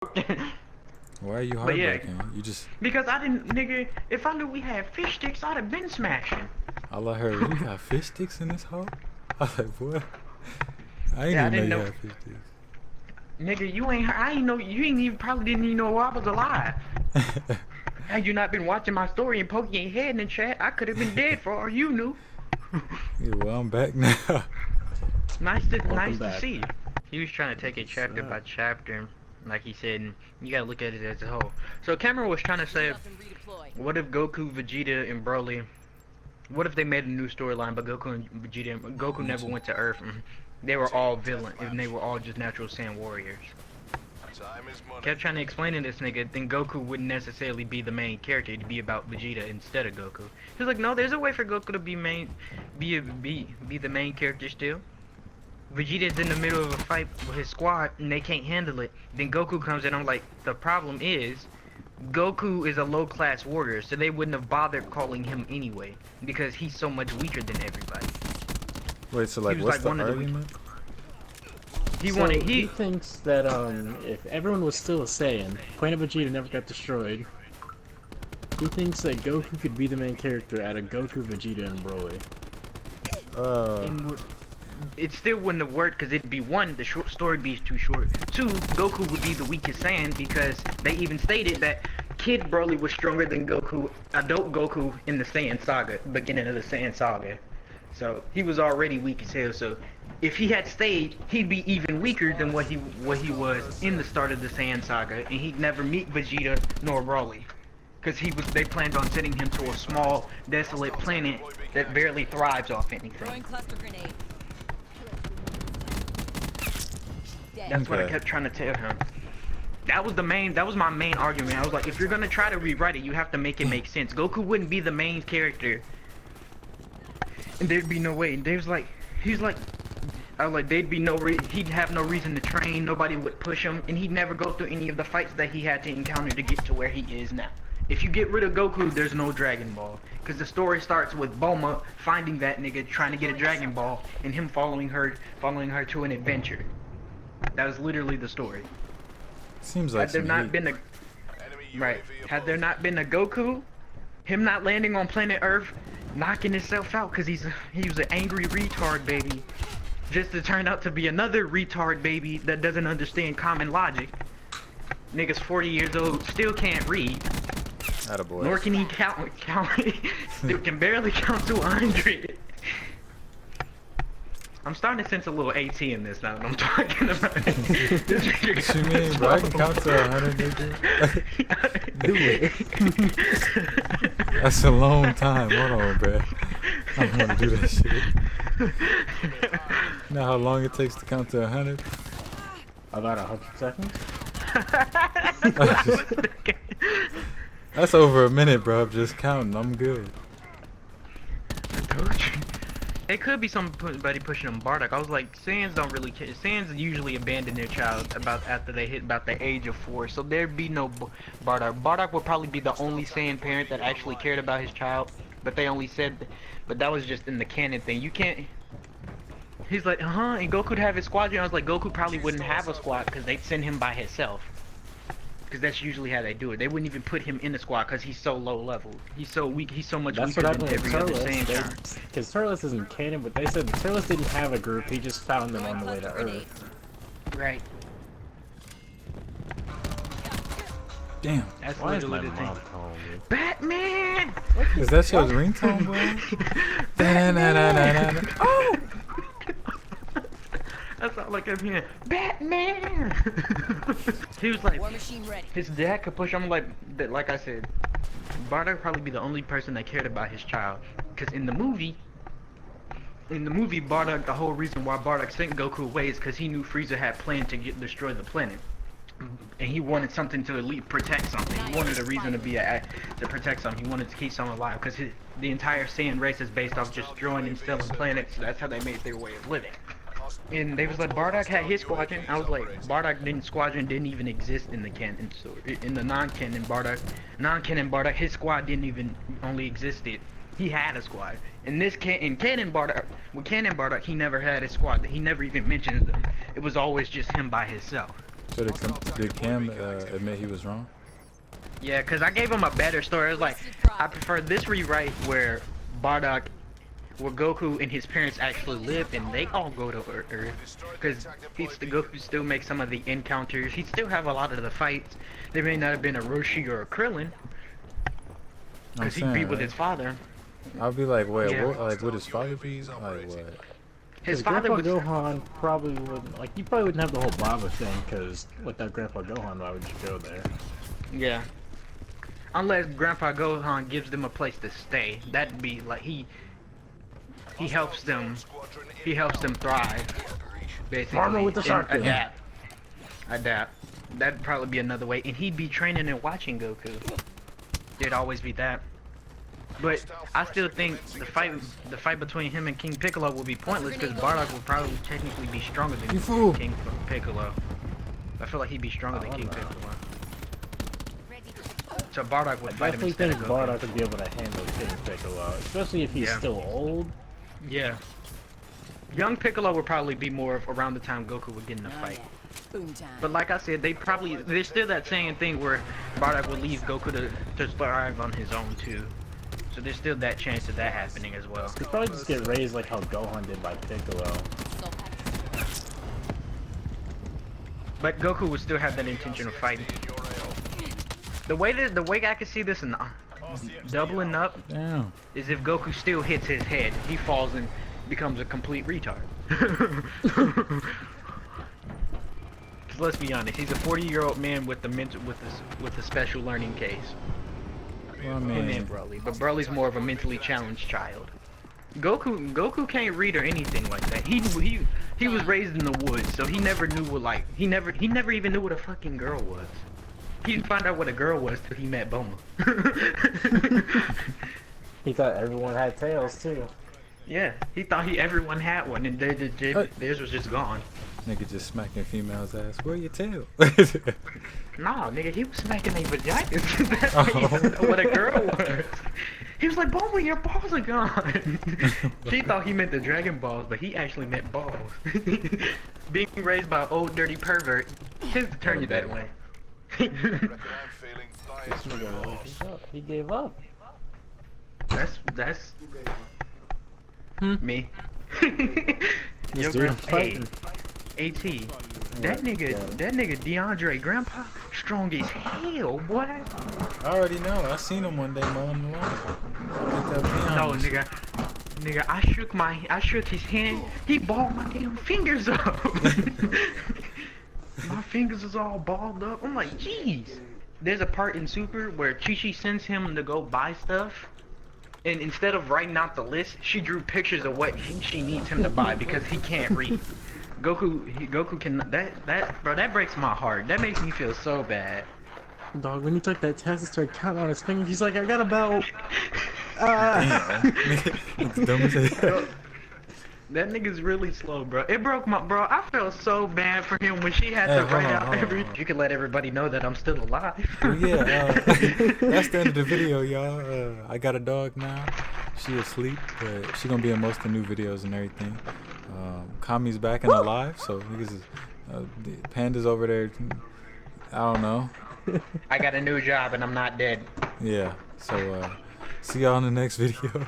Why are you But yeah, heartbroken? You just because I didn't, nigga. If I knew we had fish sticks, I'd have been smashing. all I heard was we got fish sticks in this hole. I was like, what? I didn't Yeah, I even know didn't you know, had fish nigga. You ain't. I ain't know. You ain't even probably didn't even know I was alive. sticks. Had you not been watching my story and poking your head in the chat, I could have been dead for all you knew. Yeah, well, I'm back now. Welcome Nice to back. see. He was trying to take it What's chapter by up? chapter, like he said, and you gotta look at it as a whole. So Cameron was trying to say, what if Goku, Vegeta, and Broly? What if they made a new storyline, but Goku and Vegeta, Goku never went to Earth, and they were all villain, and they were all just natural Saiyan warriors? Kept trying to explain to this nigga, then Goku wouldn't necessarily be the main character. It'd be about Vegeta instead of Goku. He was like, no, there's a way for Goku to be the main character still. Vegeta's in the middle of a fight with his squad and they can't handle it. Then Goku comes in. I'm like, the problem is, Goku is a low-class warrior, so they wouldn't have bothered calling him anyway because he's so much weaker than everybody. Wait, so He like, was what's like the one of the argument? He thinks that if everyone was still a Saiyan, Planet Vegeta never got destroyed. He thinks that Goku could be the main character out of Goku, Vegeta, and Broly. And it still wouldn't have worked because it'd be one, the short story be too short. Two, Goku would be the weakest Saiyan because they even stated that Kid Broly was stronger than Goku, adult Goku in the Saiyan saga, beginning of the Saiyan saga. So he was already weak as hell. So if he had stayed, he'd be even weaker than what he was in the start of the Saiyan saga, and he'd never meet Vegeta nor Broly. Because they planned on sending him to a small, desolate planet that barely thrives off anything. Throwing cluster grenade. That's what I kept trying to tell him. That was my main argument. I was like, if you're gonna try to rewrite it, you have to make it make sense. Goku wouldn't be the main character. And there'd be no way. And I was like, he'd have no reason to train, nobody would push him, and he'd never go through any of the fights that he had to encounter to get to where he is now. If you get rid of Goku, there's no Dragon Ball. Because the story starts with Bulma finding that nigga, trying to get a Dragon Ball, and him following her to an adventure. That was literally the story. Seems like Had there not been a Goku, him not landing on planet Earth, knocking himself out because he was an angry retard baby, just to turn out to be another retard baby that doesn't understand common logic. Nigga's 40 years old, still can't read. Attaboy. Nor can he count, still can barely count to 100. I'm starting to sense a little AT in this now that I'm talking about it. What you mean, bro? I can count to 100, nigga. Do it. That's a long time. Hold on, bro. I don't want to do that shit. You know how long it takes to count to 100? About 100 seconds? That's over a minute, bro. I'm just counting. I'm good. I told you. It could be somebody pushing them Bardock. I was like, Saiyans don't really care. Saiyans usually abandon their child after they hit about the age of 4, so there'd be no Bardock. Bardock would probably be the only Saiyan parent that actually cared about his child, but they only said, but that was just in the canon thing. You can't. He's like, and Goku'd have his squadron. I was like, Goku probably wouldn't have a squad because they'd send him by himself. Because that's usually how they do it. They wouldn't even put him in the squad because he's so low level. He's so weak. He's so much weaker than every other Saiyan. Because Turles isn't canon, but they said Turles didn't have a group. He just found them on the way to Earth. Right. Damn. That's Why is literally my the thing. mom calling me? Batman! Is that your ringtone, bro? Da-na-na-na-na-na. Oh! That's not like I'm hearing Batman. He was like, War machine ready. his dad could push him like I said. Bardock would probably be the only person that cared about his child. Cause in the movie, Bardock, the whole reason why Bardock sent Goku away is because he knew Frieza had planned to destroy the planet. And he wanted something to at least protect something. He wanted a reason to protect something. He wanted to keep something alive. Because the entire Saiyan race is based off just destroying and stealing planets. So that's how they made their way of living. And they was like, Bardock had his squadron. I was like, squadron didn't even exist in the canon. So in the non-canon Bardock, his squad didn't even only existed. He had a squad. In canon Bardock, he never had a squad. He never even mentioned them. It was always just him by himself. So did Cam admit he was wrong? Yeah, cause I gave him a better story. It was like, I prefer this rewrite where Bardock, where Goku and his parents actually live, and they all go to Earth. Cause Goku still makes some of the encounters. He still have a lot of the fights. There may not have been a Roshi or a Krillin, cause he beat with his father. I'll be like, wait, Yeah. what? Like, would his father be? Like, what? His father Grandpa was. Gohan probably wouldn't, like, you probably wouldn't have the whole Baba thing, because without Grandpa Gohan, why would you go there? Yeah. Unless Grandpa Gohan gives them a place to stay, that'd be like he helps them thrive, basically. Farmer with the and shark fin. adapt. That'd probably be another way, and he'd be training and watching Goku. There'd always be that. But I still think the fight between him and King Piccolo will be pointless because Bardock will probably technically be stronger than You fool. King Piccolo. I feel like he'd be stronger than King Piccolo. So Bardock would I fight him definitely instead think of Goku. Bardock would be able to handle King Piccolo, especially if he's Yeah. still old. Yeah. Young Piccolo would probably be more of around the time Goku would get in a fight. But like I said, there's still that saying thing where Bardock would leave Goku to thrive on his own too. So there's still that chance of that happening as well. He'd probably just get raised like how Gohan did by Piccolo. But Goku would still have that intention of fighting. The way I can see this and doubling up Damn. is if Goku still hits his head, he falls and becomes a complete retard. 'Cause let's be honest, he's a 40-year-old man with a special learning case. Well, I Him mean, and Broly, but Broly's more of a mentally challenged child. Goku can't read or anything like that. He was raised in the woods, so he never knew what he never even knew what a fucking girl was. He didn't find out what a girl was till he met Boma. He thought everyone had tails too. Yeah, he thought everyone had one, and theirs was just gone. nigga just smacking females' ass. Where your tail? Nah, nigga, he was smacking their vaginas. That's why he didn't know what a girl was. He was like, Boma, your balls are gone. She thought he meant the Dragon Balls, but he actually meant balls. Being raised by an old dirty pervert tends to turn you that way. He gave up. That's me. This Yo, dude hey, fighting. AT, that nigga DeAndre, grandpa, strong as hell, boy. I already know. I seen him one day mowing the lawn. No, nigga, I shook his hand. He balled my damn fingers up. My fingers is all balled up. I'm like, jeez. There's a part in Super where Chi-Chi sends him to go buy stuff, and instead of writing out the list, she drew pictures of what she needs him to buy because he can't read. Goku can bro, that breaks my heart. That makes me feel so bad. Dog, when he took that test and started counting on his fingers, he's like, I got about... Dumb as hell. That nigga's really slow, bro. It broke my bro. I felt so bad for him when she had to write out every. You can let everybody know that I'm still alive. Well, yeah, that's the end of the video, y'all. I got a dog now. She asleep, but she gonna be in most of the new videos and everything. Kami's back and alive, so niggas is, Panda's over there. I don't know. I got a new job and I'm not dead. Yeah, so see y'all in the next video.